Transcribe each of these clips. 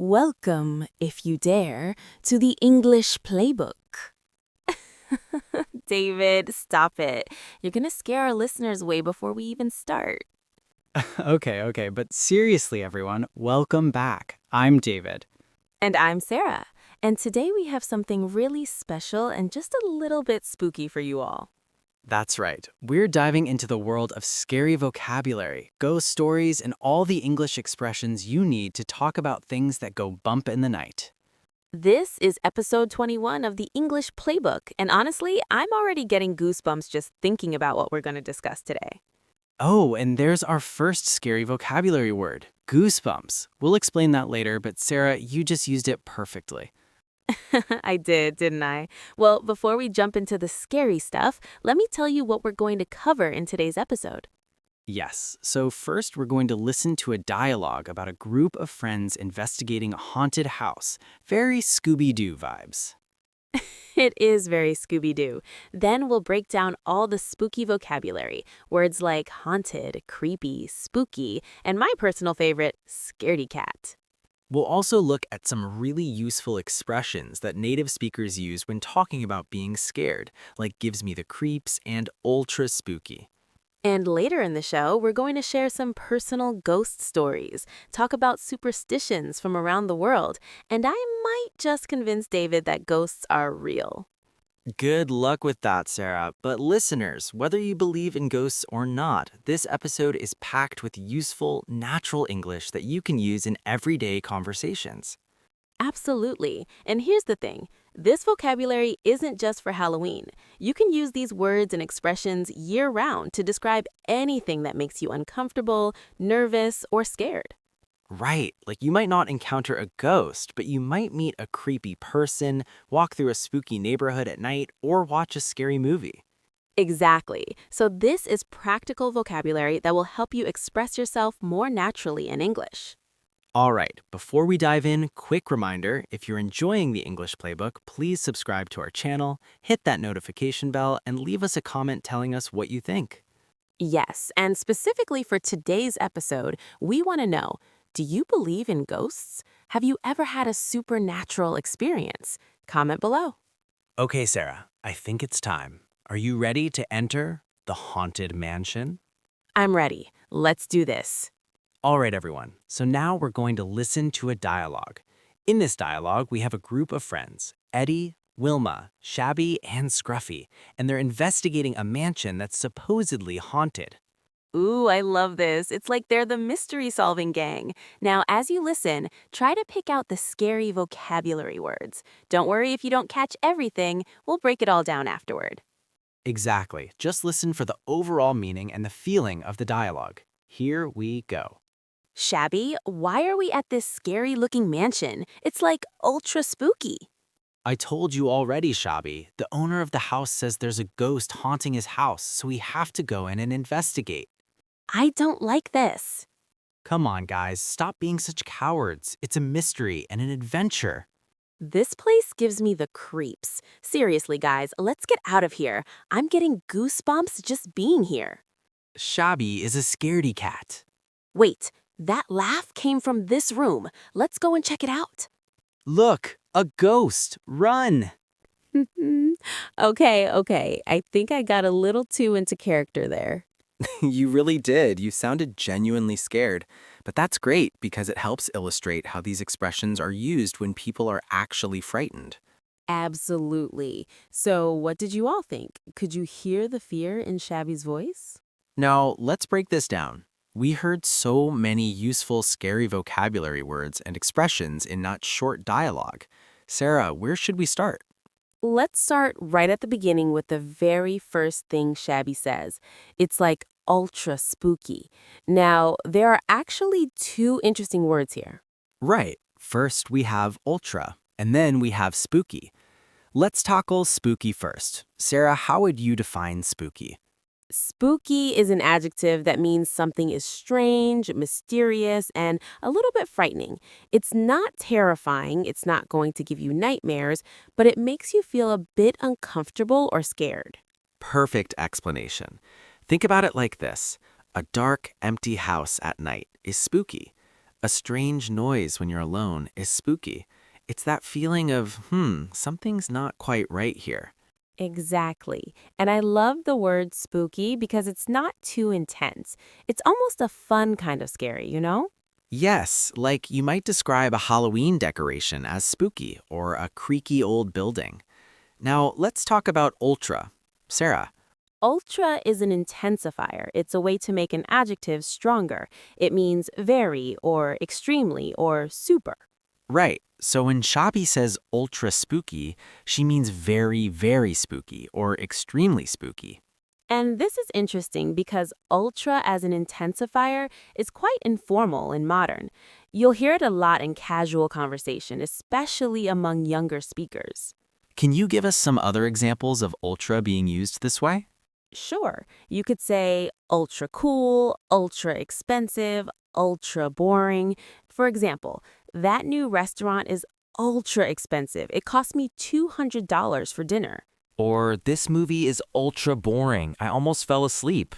Welcome, if you dare, to the English Playbook. David, stop it. You're gonna scare our listeners way before we even start. Okay, but seriously, everyone, welcome back. I'm David. And I'm Sarah. And today we have something really special and just a little bit spooky for you all. That's right. We're diving into the world of scary vocabulary, ghost stories, and all the English expressions you need to talk about things that go bump in the night. This is episode 21 of the English Playbook, and honestly, I'm already getting goosebumps just thinking about what we're going to discuss today. Oh, and there's our first scary vocabulary word, goosebumps. We'll explain that later, but Sarah, you just used it perfectly. I did, didn't I? Well, before we jump into the scary stuff, let me tell you what we're going to cover in today's episode. Yes, so first we're going to listen to a dialogue about a group of friends investigating a haunted house. Very Scooby-Doo vibes. It is very Scooby-Doo. Then we'll break down all the spooky vocabulary, words like haunted, creepy, spooky, and my personal favorite, scaredy cat. We'll also look at some really useful expressions that native speakers use when talking about being scared, like gives me the creeps and ultra spooky. And later in the show, we're going to share some personal ghost stories, talk about superstitions from around the world, and I might just convince David that ghosts are real. Good luck with that, Sarah. But listeners, whether you believe in ghosts or not, this episode is packed with useful, natural English that you can use in everyday conversations. Absolutely. And here's the thing. This vocabulary isn't just for Halloween. You can use these words and expressions year-round to describe anything that makes you uncomfortable, nervous, or scared. Right, like you might not encounter a ghost, but you might meet a creepy person, walk through a spooky neighborhood at night, or watch a scary movie. Exactly. So this is practical vocabulary that will help you express yourself more naturally in English. All right, before we dive in, quick reminder, if you're enjoying the English Playbook, please subscribe to our channel, hit that notification bell, and leave us a comment telling us what you think. Yes, and specifically for today's episode, we want to know, do you believe in ghosts? Have you ever had a supernatural experience? Comment below. Okay, Sarah, I think it's time. Are you ready to enter the Haunted Mansion? I'm ready. Let's do this. All right, everyone. So now we're going to listen to a dialogue. In this dialogue, we have a group of friends, Eddie, Wilma, Shabby, and Scruffy, and they're investigating a mansion that's supposedly haunted. Ooh, I love this. It's like they're the mystery-solving gang. Now, as you listen, try to pick out the scary vocabulary words. Don't worry if you don't catch everything. We'll break it all down afterward. Exactly. Just listen for the overall meaning and the feeling of the dialogue. Here we go. Shabby, why are we at this scary-looking mansion? It's like ultra spooky. I told you already, Shabby. The owner of the house says there's a ghost haunting his house, so we have to go in and investigate. I don't like this. Come on, guys, stop being such cowards. It's a mystery and an adventure. This place gives me the creeps. Seriously, guys, let's get out of here. I'm getting goosebumps just being here. Shabby is a scaredy cat. Wait, that laugh came from this room. Let's go and check it out. Look, a ghost. Run. Okay. I think I got a little too into character there. You really did. You sounded genuinely scared. But that's great because it helps illustrate how these expressions are used when people are actually frightened. Absolutely. So, what did you all think? Could you hear the fear in Shabby's voice? Now, let's break this down. We heard so many useful, scary vocabulary words and expressions in that short dialogue. Sarah, where should we start? Let's start right at the beginning with the very first thing Shabby says. It's like ultra spooky. Now, there are actually two interesting words here. Right. First, we have ultra, and then we have spooky. Let's tackle spooky first. Sarah, how would you define spooky? Spooky is an adjective that means something is strange, mysterious, and a little bit frightening. It's not terrifying, it's not going to give you nightmares, but it makes you feel a bit uncomfortable or scared. Perfect explanation. Think about it like this. A dark, empty house at night is spooky. A strange noise when you're alone is spooky. It's that feeling of, something's not quite right here. Exactly. And I love the word spooky because it's not too intense. It's almost a fun kind of scary, you know? Yes, like you might describe a Halloween decoration as spooky or a creaky old building. Now, let's talk about ultra. Sarah. Ultra is an intensifier. It's a way to make an adjective stronger. It means very or extremely or super. Right. So when Shabi says ultra spooky, she means very, very spooky or extremely spooky. And this is interesting because ultra as an intensifier is quite informal and modern. You'll hear it a lot in casual conversation, especially among younger speakers. Can you give us some other examples of ultra being used this way? Sure, you could say ultra cool, ultra expensive, ultra boring. For example, that new restaurant is ultra expensive. It cost me $200 for dinner. Or this movie is ultra boring. I almost fell asleep.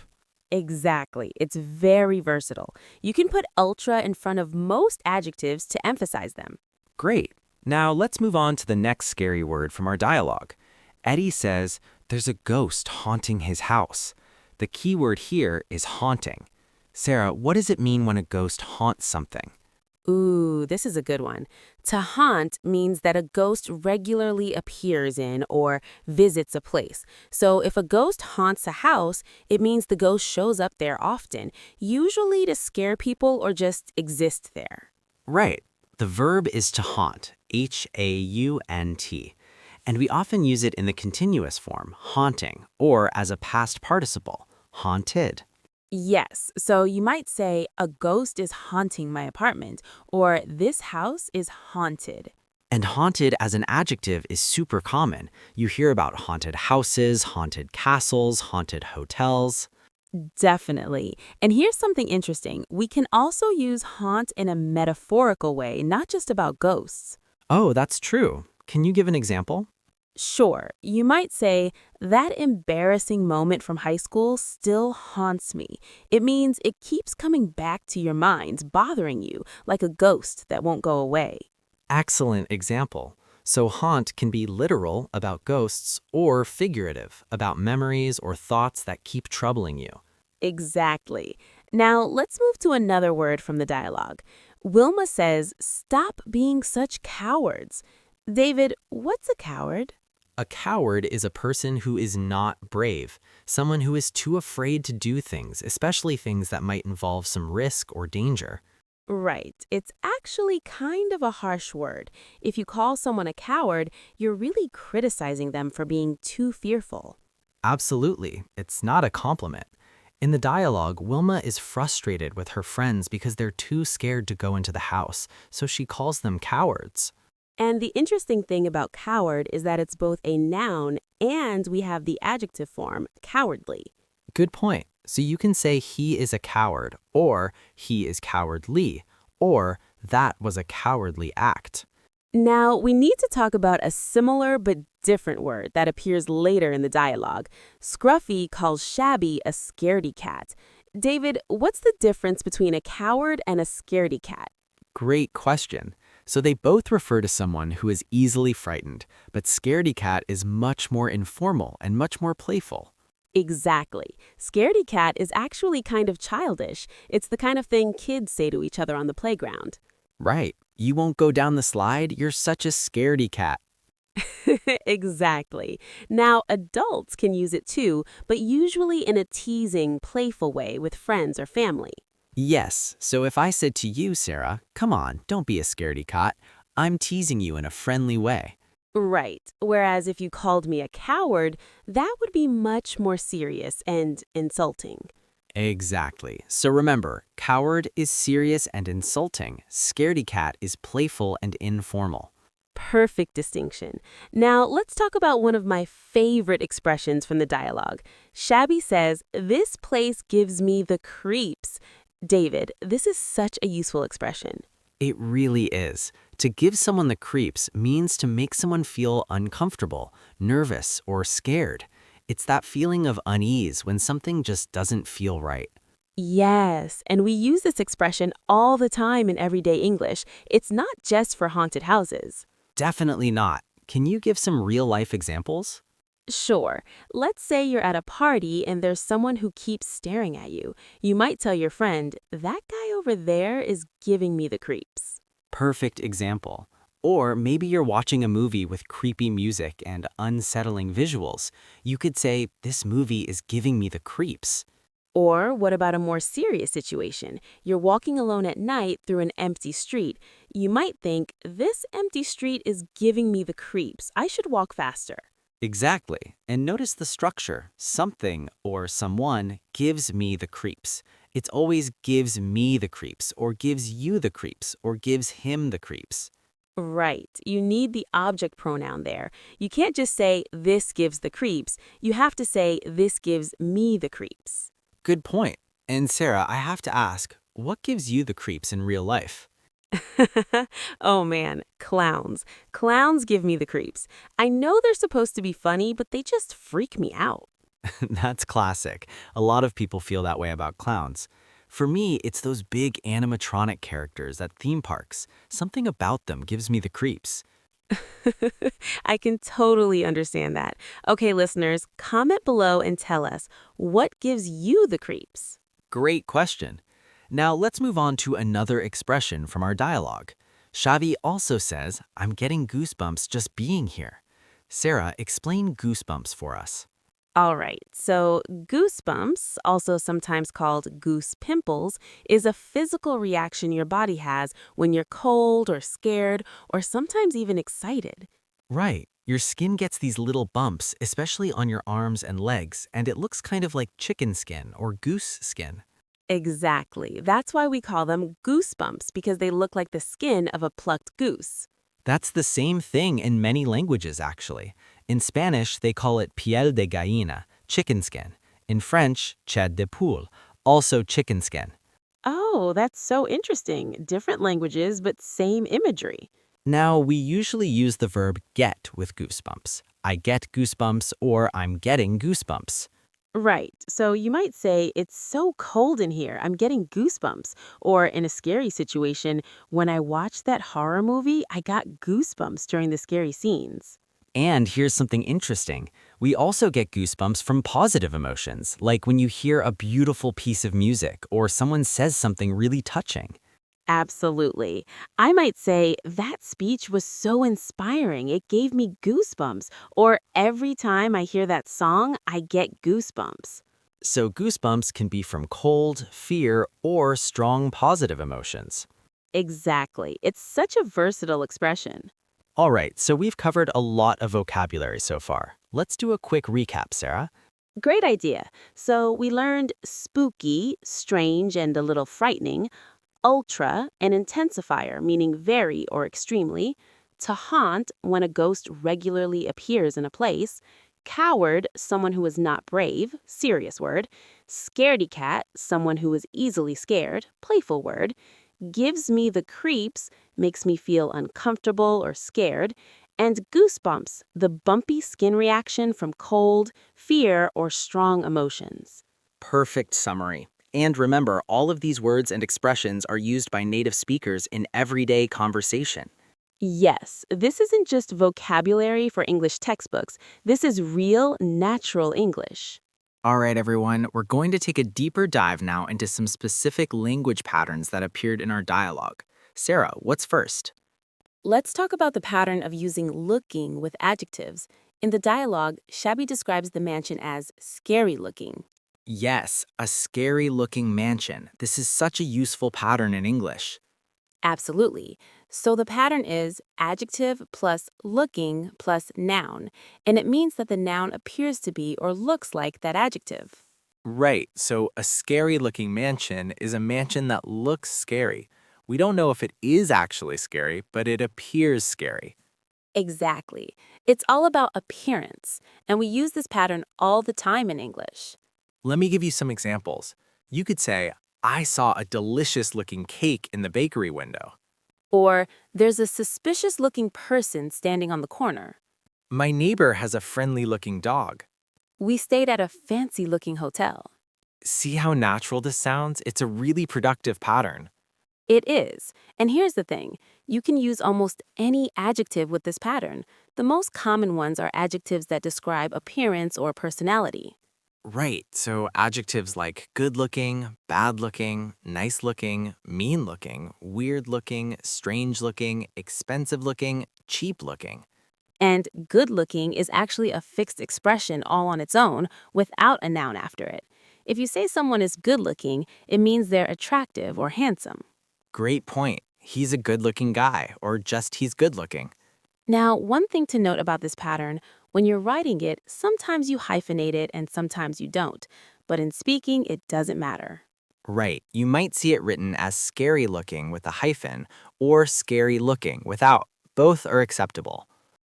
Exactly. It's very versatile. You can put ultra in front of most adjectives to emphasize them. Great. Now let's move on to the next scary word from our dialogue. Eddie says, there's a ghost haunting his house. The key word here is haunting. Sarah, what does it mean when a ghost haunts something? Ooh, this is a good one. To haunt means that a ghost regularly appears in or visits a place. So if a ghost haunts a house, it means the ghost shows up there often, usually to scare people or just exist there. Right. The verb is to haunt, H-A-U-N-T. And we often use it in the continuous form, haunting, or as a past participle, haunted. Yes, so you might say, a ghost is haunting my apartment, or this house is haunted. And haunted as an adjective is super common. You hear about haunted houses, haunted castles, haunted hotels. Definitely. And here's something interesting. We can also use haunt in a metaphorical way, not just about ghosts. Oh, that's true. Can you give an example? Sure, you might say, that embarrassing moment from high school still haunts me. It means it keeps coming back to your mind, bothering you, like a ghost that won't go away. Excellent example. So haunt can be literal about ghosts or figurative about memories or thoughts that keep troubling you. Exactly. Now, let's move to another word from the dialogue. Wilma says, stop being such cowards. David, what's a coward? A coward is a person who is not brave, someone who is too afraid to do things, especially things that might involve some risk or danger. Right. It's actually kind of a harsh word. If you call someone a coward, you're really criticizing them for being too fearful. Absolutely, it's not a compliment. In the dialogue, Wilma is frustrated with her friends because they're too scared to go into the house, so she calls them cowards. And the interesting thing about coward is that it's both a noun and we have the adjective form, cowardly. Good point. So you can say he is a coward, or he is cowardly, or that was a cowardly act. Now, we need to talk about a similar but different word that appears later in the dialogue. Scruffy calls Shabby a scaredy cat. David, what's the difference between a coward and a scaredy cat? Great question. So they both refer to someone who is easily frightened, but scaredy cat is much more informal and much more playful. Exactly. Scaredy cat is actually kind of childish. It's the kind of thing kids say to each other on the playground. Right. You won't go down the slide? You're such a scaredy cat. Exactly. Now, adults can use it too, but usually in a teasing, playful way with friends or family. Yes, so if I said to you, Sarah, come on, don't be a scaredy cat, I'm teasing you in a friendly way. Right. Whereas if you called me a coward, that would be much more serious and insulting. Exactly. So remember, coward is serious and insulting. Scaredy cat is playful and informal. Perfect distinction. Now, let's talk about one of my favorite expressions from the dialogue. Shabby says, this place gives me the creeps. David, this is such a useful expression. It really is. To give someone the creeps means to make someone feel uncomfortable, nervous, or scared. It's that feeling of unease when something just doesn't feel right. Yes, and we use this expression all the time in everyday English. It's not just for haunted houses. Definitely not. Can you give some real-life examples? Sure, let's say you're at a party and there's someone who keeps staring at you. You might tell your friend, that guy over there is giving me the creeps. Perfect example. Or maybe you're watching a movie with creepy music and unsettling visuals. You could say, this movie is giving me the creeps. Or what about a more serious situation? You're walking alone at night through an empty street. You might think, this empty street is giving me the creeps. I should walk faster. Exactly. And notice the structure. Something or someone gives me the creeps. It's always gives me the creeps, or gives you the creeps, or gives him the creeps. Right. You need the object pronoun there. You can't just say, this gives the creeps. You have to say, this gives me the creeps. Good point. And Sarah, I have to ask, what gives you the creeps in real life? Oh man, clowns. Clowns give me the creeps. I know they're supposed to be funny, but they just freak me out. That's classic. A lot of people feel that way about clowns. For me, it's those big animatronic characters at theme parks. Something about them gives me the creeps. I can totally understand that. Okay, listeners, comment below and tell us what gives you the creeps. Great question. Now let's move on to another expression from our dialogue. Xavi also says, I'm getting goosebumps just being here. Sarah, explain goosebumps for us. All right, so goosebumps, also sometimes called goose pimples, is a physical reaction your body has when you're cold or scared or sometimes even excited. Right. Your skin gets these little bumps, especially on your arms and legs, and it looks kind of like chicken skin or goose skin. Exactly. That's why we call them goosebumps, because they look like the skin of a plucked goose. That's the same thing in many languages, actually. In Spanish, they call it piel de gallina, chicken skin. In French, chair de poule, also chicken skin. Oh, that's so interesting. Different languages, but same imagery. Now, we usually use the verb get with goosebumps. I get goosebumps or I'm getting goosebumps. Right. So you might say, it's so cold in here, I'm getting goosebumps. Or in a scary situation, when I watched that horror movie, I got goosebumps during the scary scenes. And here's something interesting. We also get goosebumps from positive emotions, like when you hear a beautiful piece of music or someone says something really touching. Absolutely. I might say, that speech was so inspiring, it gave me goosebumps. Or every time I hear that song, I get goosebumps. So goosebumps can be from cold, fear, or strong positive emotions. Exactly. It's such a versatile expression. All right, so we've covered a lot of vocabulary so far. Let's do a quick recap, Sarah. Great idea. So we learned spooky, strange, and a little frightening, ultra, an intensifier, meaning very or extremely, to haunt, when a ghost regularly appears in a place, coward, someone who is not brave, serious word, scaredy cat, someone who is easily scared, playful word, gives me the creeps, makes me feel uncomfortable or scared, and goosebumps, the bumpy skin reaction from cold, fear, or strong emotions. Perfect summary. And remember, all of these words and expressions are used by native speakers in everyday conversation. Yes, this isn't just vocabulary for English textbooks. This is real, natural English. All right, everyone, we're going to take a deeper dive now into some specific language patterns that appeared in our dialogue. Sarah, what's first? Let's talk about the pattern of using looking with adjectives. In the dialogue, Shabby describes the mansion as scary looking. Yes, a scary looking mansion. This is such a useful pattern in English. Absolutely. So the pattern is adjective plus looking plus noun, and it means that the noun appears to be or looks like that adjective. Right, so a scary looking mansion is a mansion that looks scary. We don't know if it is actually scary, but it appears scary. Exactly. It's all about appearance, and we use this pattern all the time in English. Let me give you some examples. You could say, I saw a delicious looking cake in the bakery window. Or, there's a suspicious looking person standing on the corner. My neighbor has a friendly looking dog. We stayed at a fancy looking hotel. See how natural this sounds? It's a really productive pattern. It is. And here's the thing. You can use almost any adjective with this pattern. The most common ones are adjectives that describe appearance or personality. Right, so adjectives like good looking, bad looking, nice looking, mean looking, weird looking, strange looking, expensive looking, cheap looking. And good looking is actually a fixed expression all on its own without a noun after it. If you say someone is good looking, it means they're attractive or handsome. Great point. He's a good looking guy, or just he's good looking. Now, one thing to note about this pattern, when you're writing it, sometimes you hyphenate it and sometimes you don't. But in speaking, it doesn't matter. Right, you might see it written as scary looking with a hyphen, or scary looking without. Both are acceptable.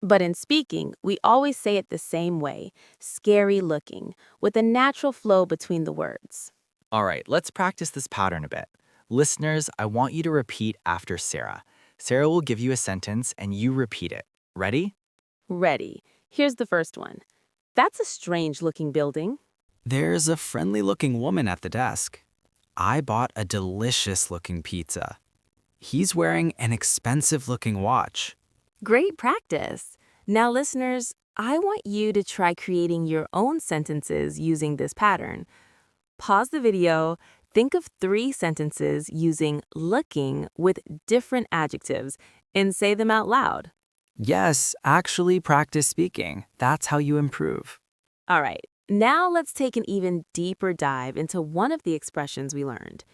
But in speaking, we always say it the same way, scary looking, with a natural flow between the words. All right, let's practice this pattern a bit. Listeners, I want you to repeat after Sarah. Sarah will give you a sentence and you repeat it. Ready? Ready. Here's the first one. That's a strange looking building. There's a friendly-looking woman at the desk. I bought a delicious-looking pizza. He's wearing an expensive-looking watch. Great practice. Now, listeners, I want you to try creating your own sentences using this pattern. Pause the video, think of 3 sentences using looking with different adjectives, and say them out loud. Yes, actually practice speaking. That's how you improve. All right, now let's take an even deeper dive into one of the expressions we learned.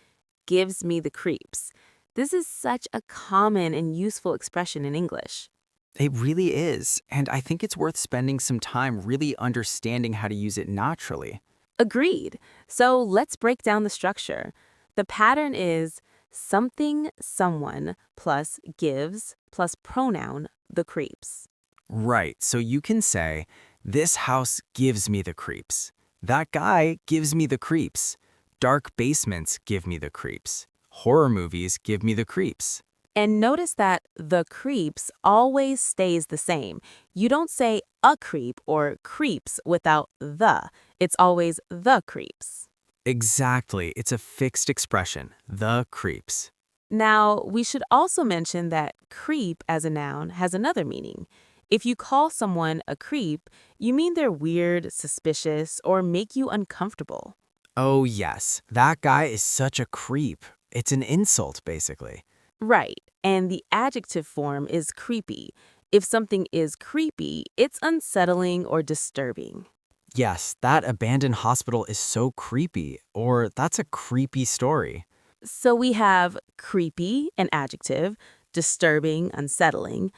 Gives me the creeps. This is such a common and useful expression in English. It really is, and I think it's worth spending some time really understanding how to use it naturally. Agreed. So let's break down the structure. The pattern is something, someone, plus gives, plus pronoun, the creeps. Right, so you can say, this house gives me the creeps. That guy gives me the creeps. Dark basements give me the creeps. Horror movies give me the creeps. And notice that the creeps always stays the same. You don't say a creep or creeps without the. It's always the creeps. Exactly, it's a fixed expression, the creeps. Now, we should also mention that creep as a noun has another meaning. If you call someone a creep, you mean they're weird, suspicious, or make you uncomfortable. Oh yes, that guy is such a creep. It's an insult, basically. Right, and the adjective form is creepy. If something is creepy, it's unsettling or disturbing. Yes, that abandoned hospital is so creepy, or that's a creepy story. So we have creepy, an adjective, disturbing, unsettling,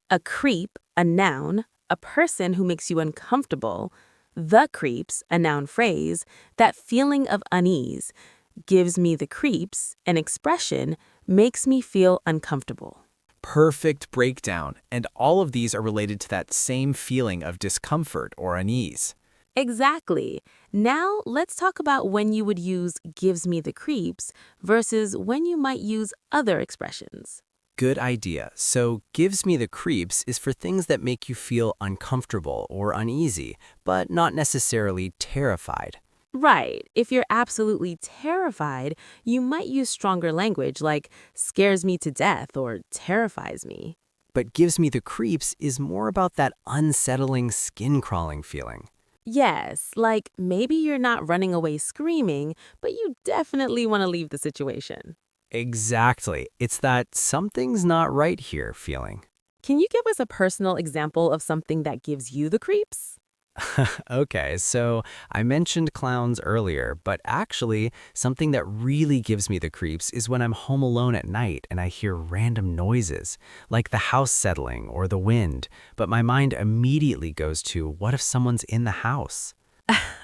a creep, a noun, a person who makes you uncomfortable, the creeps, a noun phrase, that feeling of unease, gives me the creeps, an expression, makes me feel uncomfortable. Perfect breakdown, and all of these are related to that same feeling of discomfort or unease. Exactly. Now let's talk about when you would use gives me the creeps versus when you might use other expressions. Good idea. So, gives me the creeps is for things that make you feel uncomfortable or uneasy, but not necessarily terrified. Right. If you're absolutely terrified, you might use stronger language like scares me to death or terrifies me. But gives me the creeps is more about that unsettling, skin-crawling feeling. Yes, like maybe you're not running away screaming, but you definitely want to leave the situation. Exactly. It's that something's not right here feeling. Can you give us a personal example of something that gives you the creeps? Okay, so I mentioned clowns earlier, but actually, something that really gives me the creeps is when I'm home alone at night and I hear random noises, like the house settling or the wind, but my mind immediately goes to, what if someone's in the house?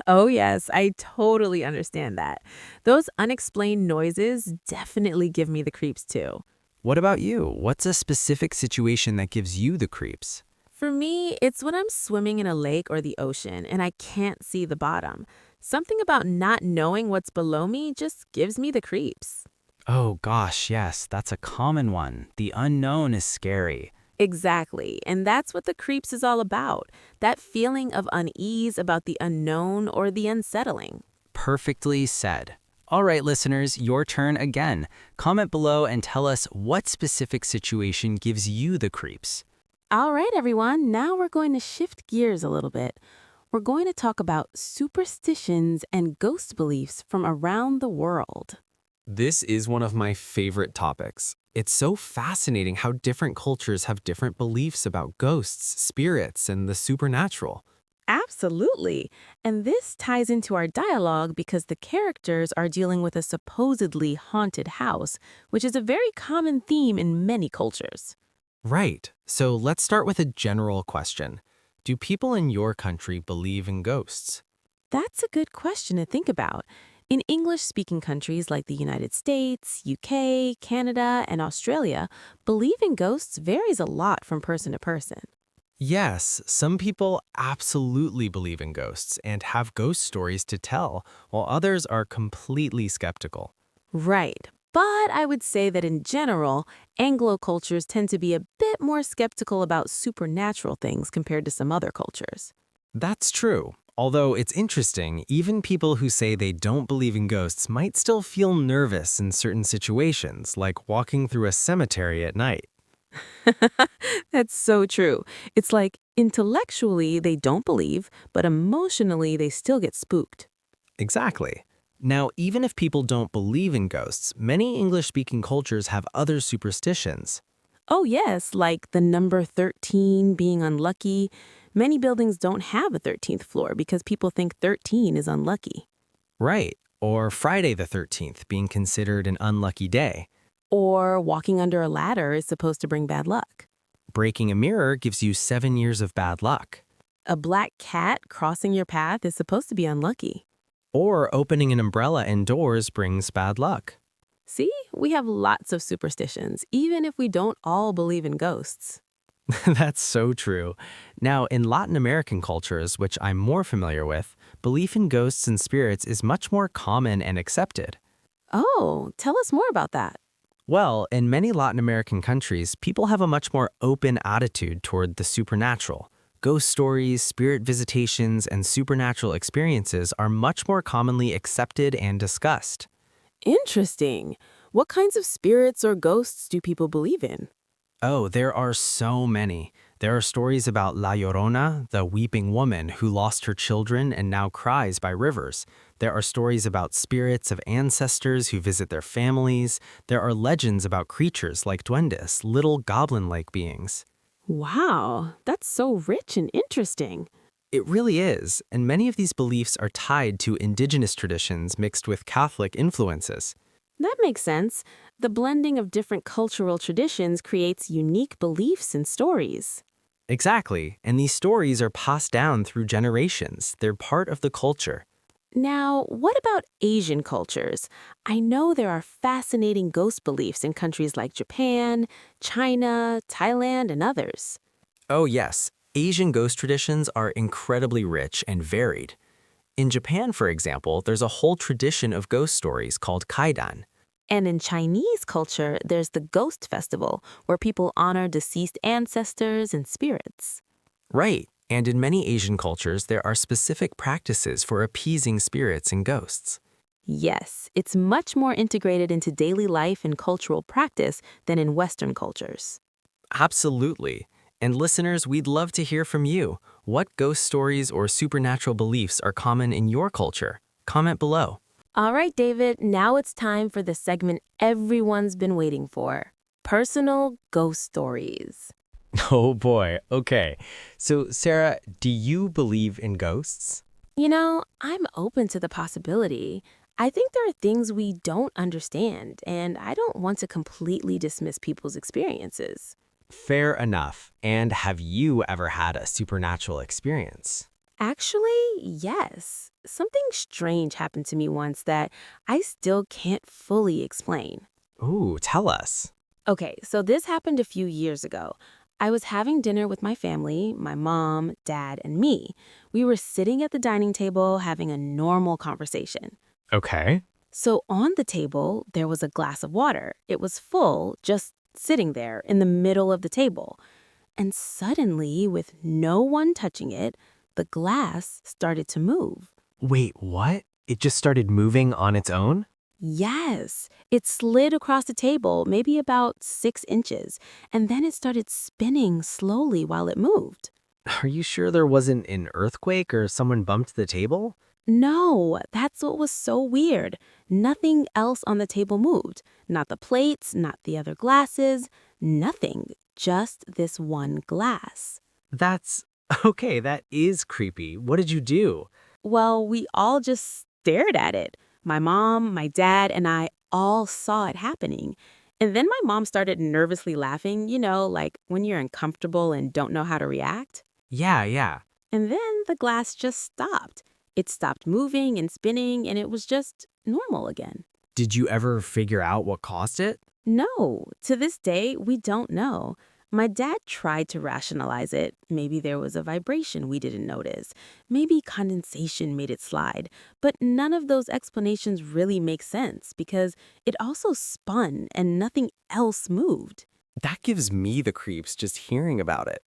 Oh, yes, I totally understand that. Those unexplained noises definitely give me the creeps too. What about you? What's a specific situation that gives you the creeps? For me, it's when I'm swimming in a lake or the ocean and I can't see the bottom. Something about not knowing what's below me just gives me the creeps. Oh gosh, yes, that's a common one. The unknown is scary. Exactly, and that's what the creeps is all about. That feeling of unease about the unknown or the unsettling. Perfectly said. All right, listeners, your turn again. Comment below and tell us what specific situation gives you the creeps. All right, everyone, now we're going to shift gears a little bit. We're going to talk about superstitions and ghost beliefs from around the world. This is one of my favorite topics. It's so fascinating how different cultures have different beliefs about ghosts, spirits, and the supernatural. Absolutely. And this ties into our dialogue because the characters are dealing with a supposedly haunted house, which is a very common theme in many cultures. Right. So let's start with a general question. Do people in your country believe in ghosts? That's a good question to think about. In English-speaking countries like the United States, UK, Canada, and Australia, belief in ghosts varies a lot from person to person. Yes, some people absolutely believe in ghosts and have ghost stories to tell, while others are completely skeptical. Right. But I would say that in general, Anglo cultures tend to be a bit more skeptical about supernatural things compared to some other cultures. That's true. Although it's interesting, even people who say they don't believe in ghosts might still feel nervous in certain situations, like walking through a cemetery at night. That's so true. It's like intellectually they don't believe, but emotionally they still get spooked. Exactly. Now, even if people don't believe in ghosts, many English-speaking cultures have other superstitions. Oh, yes, like the number 13 being unlucky. Many buildings don't have a 13th floor because people think 13 is unlucky. Right. Or Friday the 13th being considered an unlucky day. Or walking under a ladder is supposed to bring bad luck. Breaking a mirror gives you 7 years of bad luck. A black cat crossing your path is supposed to be unlucky. Or opening an umbrella indoors brings bad luck. See, we have lots of superstitions, even if we don't all believe in ghosts. That's so true. Now, in Latin American cultures, which I'm more familiar with, belief in ghosts and spirits is much more common and accepted. Oh, tell us more about that. Well, in many Latin American countries, people have a much more open attitude toward the supernatural. Ghost stories, spirit visitations, and supernatural experiences are much more commonly accepted and discussed. Interesting. What kinds of spirits or ghosts do people believe in? Oh, there are so many. There are stories about La Llorona, the weeping woman who lost her children and now cries by rivers. There are stories about spirits of ancestors who visit their families. There are legends about creatures like duendes, little goblin-like beings. Wow, that's so rich and interesting. It really is, and many of these beliefs are tied to indigenous traditions mixed with Catholic influences. That makes sense. The blending of different cultural traditions creates unique beliefs and stories. Exactly, and these stories are passed down through generations. They're part of the culture. Now, what about Asian cultures? I know there are fascinating ghost beliefs in countries like Japan, China, Thailand, and others. Oh yes, Asian ghost traditions are incredibly rich and varied. In Japan, for example, there's a whole tradition of ghost stories called kaidan. And in Chinese culture, there's the Ghost Festival, where people honor deceased ancestors and spirits. Right, and in many Asian cultures, there are specific practices for appeasing spirits and ghosts. Yes, it's much more integrated into daily life and cultural practice than in Western cultures. Absolutely. And listeners, we'd love to hear from you. What ghost stories or supernatural beliefs are common in your culture? Comment below. All right, David, now it's time for the segment everyone's been waiting for. Personal ghost stories. Oh boy, okay. So, Sarah, do you believe in ghosts? You know, I'm open to the possibility. I think there are things we don't understand, and I don't want to completely dismiss people's experiences. Fair enough. And have you ever had a supernatural experience? Actually, yes. Something strange happened to me once that I still can't fully explain. Ooh, tell us. Okay, so this happened a few years ago. I was having dinner with my family, my mom, dad, and me. We were sitting at the dining table having a normal conversation. Okay. So on the table, there was a glass of water. It was full, just sitting there in the middle of the table. And suddenly, with no one touching it, the glass started to move. Wait, what? It just started moving on its own? Yes, it slid across the table, maybe about 6 inches, and then it started spinning slowly while it moved. Are you sure there wasn't an earthquake or someone bumped the table? No, that's what was so weird. Nothing else on the table moved. Not the plates, not the other glasses, nothing. Just this one glass. That's okay, that is creepy. What did you do? Well, we all just stared at it. My mom, my dad, and I all saw it happening. And then my mom started nervously laughing, like when you're uncomfortable and don't know how to react. Yeah, yeah. And then the glass just stopped. It stopped moving and spinning, and it was just normal again. Did you ever figure out what caused it? No, to this day, we don't know. My dad tried to rationalize it. Maybe there was a vibration we didn't notice. Maybe condensation made it slide. But none of those explanations really make sense because it also spun and nothing else moved. That gives me the creeps just hearing about it.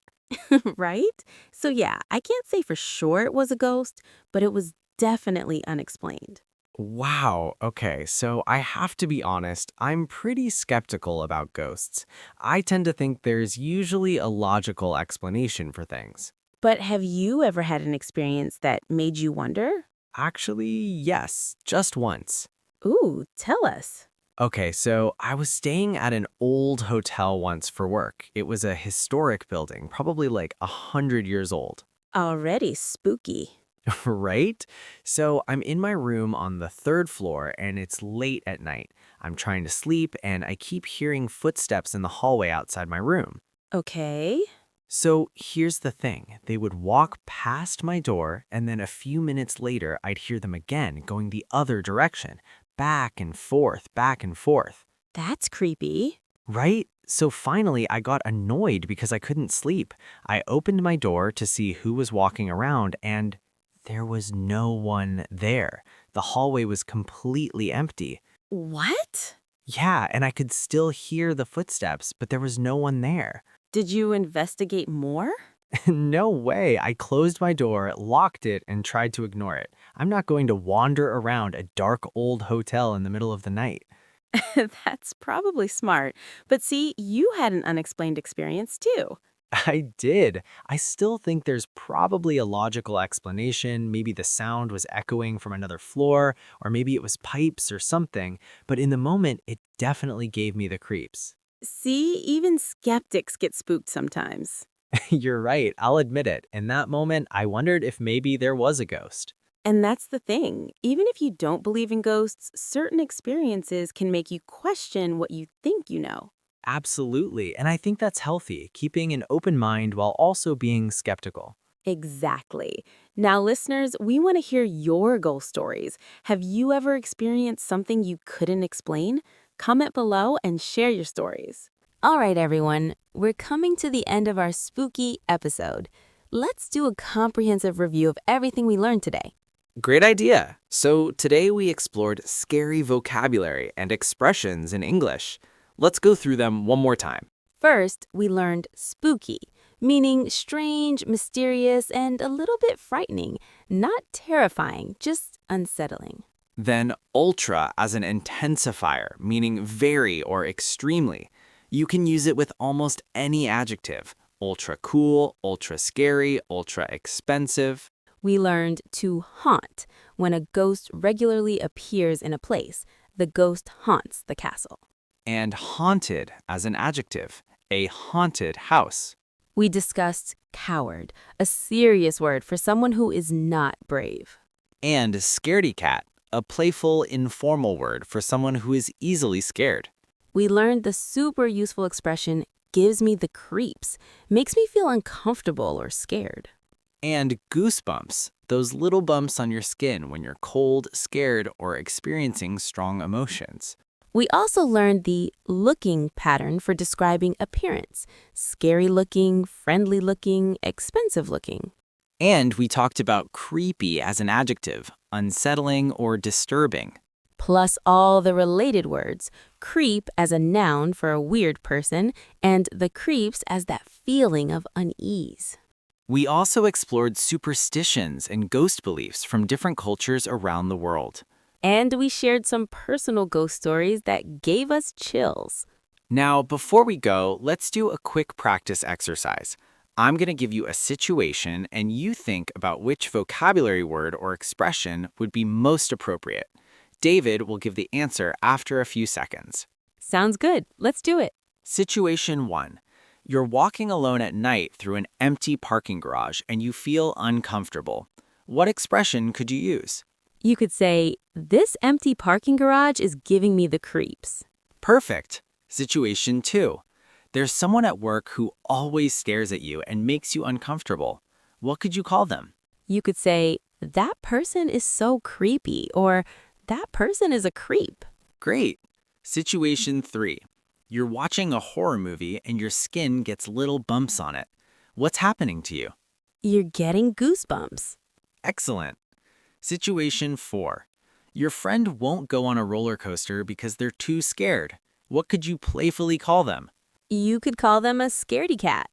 Right? So yeah, I can't say for sure it was a ghost, but it was definitely unexplained. Wow, okay, so I have to be honest, I'm pretty skeptical about ghosts. I tend to think there's usually a logical explanation for things. But have you ever had an experience that made you wonder? Actually, yes, just once. Ooh, tell us. Okay, so I was staying at an old hotel once for work. It was a historic building, probably like 100 years old. Already spooky. Right? So I'm in my room on the third floor and it's late at night. I'm trying to sleep and I keep hearing footsteps in the hallway outside my room. Okay. So here's the thing. They would walk past my door and then a few minutes later I'd hear them again going the other direction, back and forth, back and forth. That's creepy. Right? So finally, I got annoyed because I couldn't sleep. I opened my door to see who was walking around, and there was no one there. The hallway was completely empty. What? Yeah, and I could still hear the footsteps, but there was no one there. Did you investigate more? No way. I closed my door, locked it, and tried to ignore it. I'm not going to wander around a dark old hotel in the middle of the night. That's probably smart. But see, you had an unexplained experience too. I did. I still think there's probably a logical explanation. Maybe the sound was echoing from another floor, or maybe it was pipes or something. But in the moment, it definitely gave me the creeps. See, even skeptics get spooked sometimes. You're right. I'll admit it. In that moment, I wondered if maybe there was a ghost. And that's the thing. Even if you don't believe in ghosts, certain experiences can make you question what you think you know. Absolutely. And I think that's healthy, keeping an open mind while also being skeptical. Exactly. Now, listeners, we want to hear your ghost stories. Have you ever experienced something you couldn't explain? Comment below and share your stories. All right, everyone, we're coming to the end of our spooky episode. Let's do a comprehensive review of everything we learned today. Great idea. So today we explored scary vocabulary and expressions in English. Let's go through them one more time. First, we learned spooky, meaning strange, mysterious, and a little bit frightening. Not terrifying, just unsettling. Then ultra as an intensifier, meaning very or extremely. You can use it with almost any adjective. Ultra cool, ultra scary, ultra expensive. We learned to haunt, when a ghost regularly appears in a place. The ghost haunts the castle. And haunted as an adjective, a haunted house. We discussed coward, a serious word for someone who is not brave. And scaredy cat, a playful, informal word for someone who is easily scared. We learned the super useful expression, gives me the creeps, makes me feel uncomfortable or scared. And goosebumps, those little bumps on your skin when you're cold, scared, or experiencing strong emotions. We also learned the looking pattern for describing appearance. Scary looking, friendly looking, expensive looking. And we talked about creepy as an adjective, unsettling or disturbing. Plus all the related words, creep as a noun for a weird person, and the creeps as that feeling of unease. We also explored superstitions and ghost beliefs from different cultures around the world. And we shared some personal ghost stories that gave us chills. Now, before we go, let's do a quick practice exercise. I'm going to give you a situation, and you think about which vocabulary word or expression would be most appropriate. David will give the answer after a few seconds. Sounds good. Let's do it. Situation 1. You're walking alone at night through an empty parking garage and you feel uncomfortable. What expression could you use? You could say, "This empty parking garage is giving me the creeps." Perfect. Situation 2. There's someone at work who always stares at you and makes you uncomfortable. What could you call them? You could say, "That person is so creepy," or "That person is a creep." Great. Situation 3. You're watching a horror movie and your skin gets little bumps on it. What's happening to you? You're getting goosebumps. Excellent. Situation 4. Your friend won't go on a roller coaster because they're too scared. What could you playfully call them? You could call them a scaredy cat.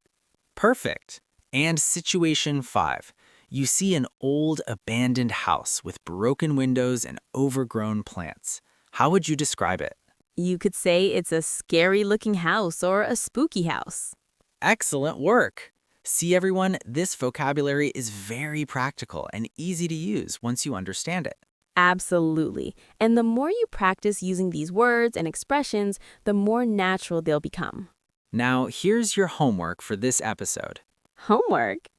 Perfect. And situation 5. You see an old abandoned house with broken windows and overgrown plants. How would you describe it? You could say it's a scary-looking house or a spooky house. Excellent work. See everyone, this vocabulary is very practical and easy to use once you understand it. Absolutely. And the more you practice using these words and expressions, the more natural they'll become. Now, here's your homework for this episode. Homework?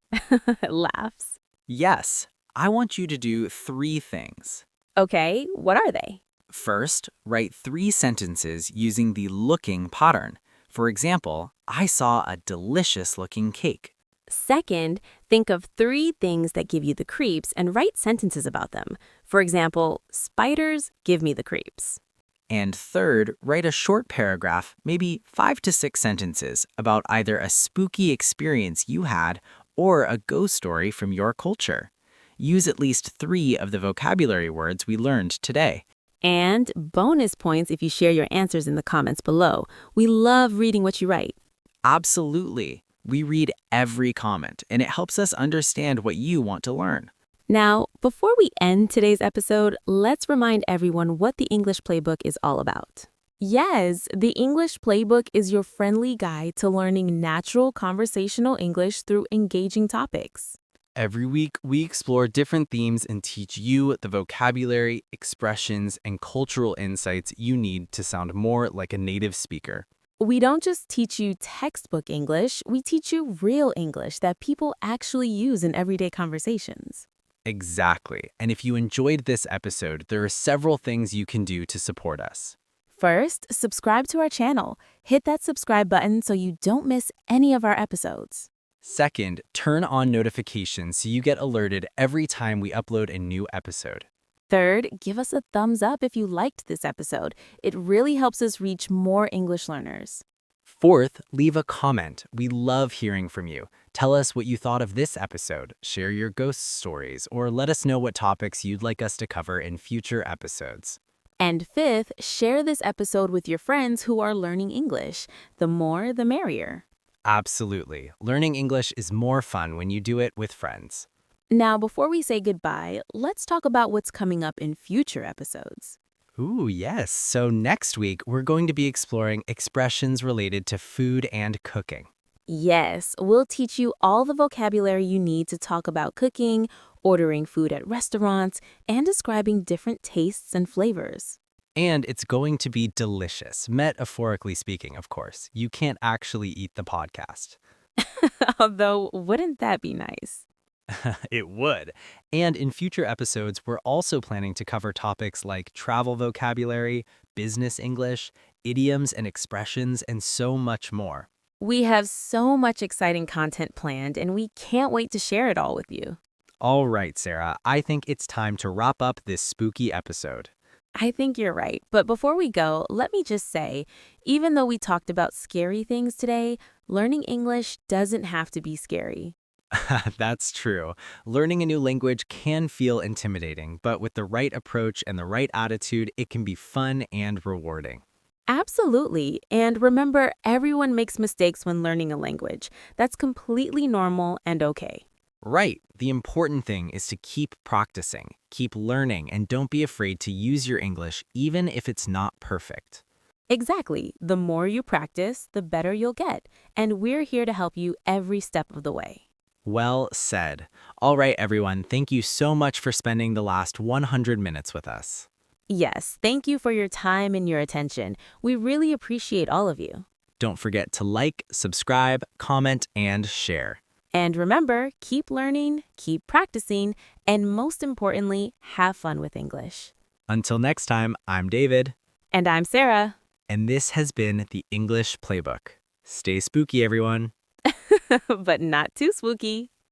Laughs. Yes, I want you to do 3 things. Okay, what are they? First, write 3 sentences using the looking pattern. For example, I saw a delicious looking cake. Second, think of 3 things that give you the creeps and write sentences about them. For example, spiders give me the creeps. And third, write a short paragraph, maybe 5 to 6 sentences, about either a spooky experience you had or a ghost story from your culture. Use at least 3 of the vocabulary words we learned today. And bonus points if you share your answers in the comments below. We love reading what you write. Absolutely. We read every comment, and it helps us understand what you want to learn. Now, before we end today's episode, let's remind everyone what the English Playbook is all about. Yes, the English Playbook is your friendly guide to learning natural conversational English through engaging topics. Every week, we explore different themes and teach you the vocabulary, expressions, and cultural insights you need to sound more like a native speaker. We don't just teach you textbook English, we teach you real English that people actually use in everyday conversations. Exactly. And if you enjoyed this episode, there are several things you can do to support us. First, subscribe to our channel. Hit that subscribe button so you don't miss any of our episodes. Second, turn on notifications so you get alerted every time we upload a new episode. Third, give us a thumbs up if you liked this episode. It really helps us reach more English learners. Fourth, leave a comment. We love hearing from you. Tell us what you thought of this episode, share your ghost stories, or let us know what topics you'd like us to cover in future episodes. And fifth, share this episode with your friends who are learning English. The more, the merrier. Absolutely. Learning English is more fun when you do it with friends. Now, before we say goodbye, let's talk about what's coming up in future episodes. Ooh, yes. So next week, we're going to be exploring expressions related to food and cooking. Yes, we'll teach you all the vocabulary you need to talk about cooking, ordering food at restaurants, and describing different tastes and flavors. And it's going to be delicious, metaphorically speaking, of course. You can't actually eat the podcast. Although, wouldn't that be nice? It would. And in future episodes, we're also planning to cover topics like travel vocabulary, business English, idioms and expressions, and so much more. We have so much exciting content planned, and we can't wait to share it all with you. All right, Sarah, I think it's time to wrap up this spooky episode. I think you're right. But before we go, let me just say, even though we talked about scary things today, learning English doesn't have to be scary. That's true. Learning a new language can feel intimidating, but with the right approach and the right attitude, it can be fun and rewarding. Absolutely. And remember, everyone makes mistakes when learning a language. That's completely normal and okay. Right. The important thing is to keep practicing, keep learning, and don't be afraid to use your English even if it's not perfect. Exactly. The more you practice, the better you'll get. And we're here to help you every step of the way. Well said. All right, everyone, thank you so much for spending the last 100 minutes with us. Yes, thank you for your time and your attention. We really appreciate all of you. Don't forget to like, subscribe, comment, and share. And remember, keep learning, keep practicing, and most importantly, have fun with English. Until next time, I'm David, And I'm Sarah. and this has been the English Playbook. Stay spooky, everyone. But not too spooky.